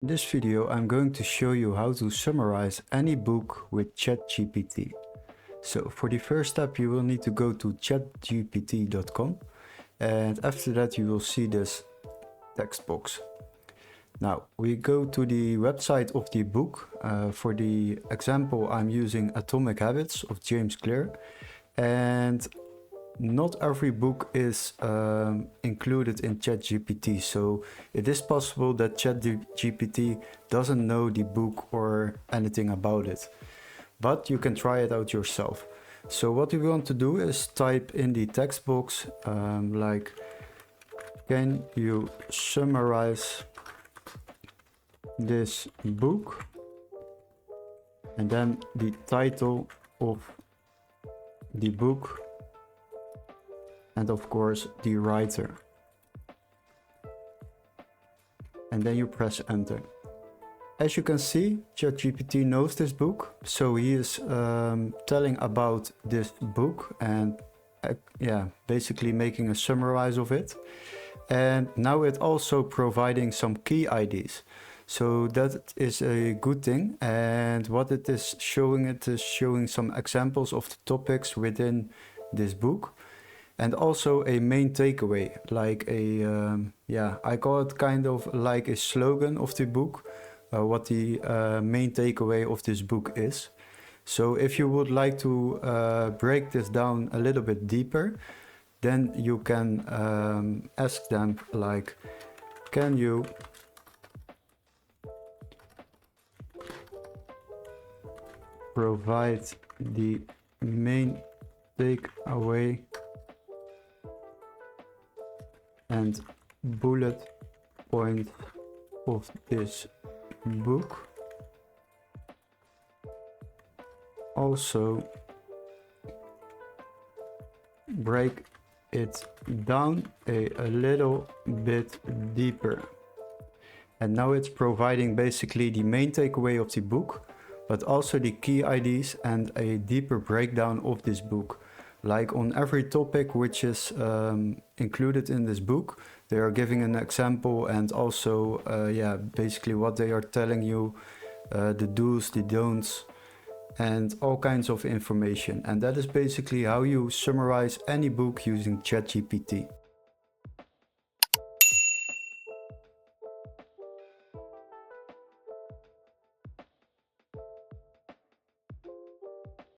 In this video, I'm going to show you how to summarize any book with ChatGPT. So for the first step, you will need to go to chatgpt.com, and after that you will see this text box. Now we go to the website of the book. For the example, I'm using Atomic Habits of James Clear, and not every book is included in ChatGPT, so it is possible that ChatGPT doesn't know the book or anything about it, but you can try it out yourself. So what we want to do is type in the text box like, can you summarize this book, and then the title of the book, and of course the writer, and then you press enter. As you can see, ChatGPT knows this book, so he is telling about this book and basically making a summarize of it. And now it's also providing some key IDs, so that is a good thing. And what it is showing some examples of the topics within this book, and also a main takeaway, like I call it kind of like a slogan of the book, what the main takeaway of this book is. So if you would like to break this down a little bit deeper, then you can ask them like, can you provide the main takeaway and bullet point of this book. Also break it down a little bit deeper. And now it's providing basically the main takeaway of the book, but also the key IDs and a deeper breakdown of this book. Like on every topic which is included in this book, they are giving an example, and also basically what they are telling you, the do's, the don'ts, and all kinds of information. And that is basically how you summarize any book using ChatGPT.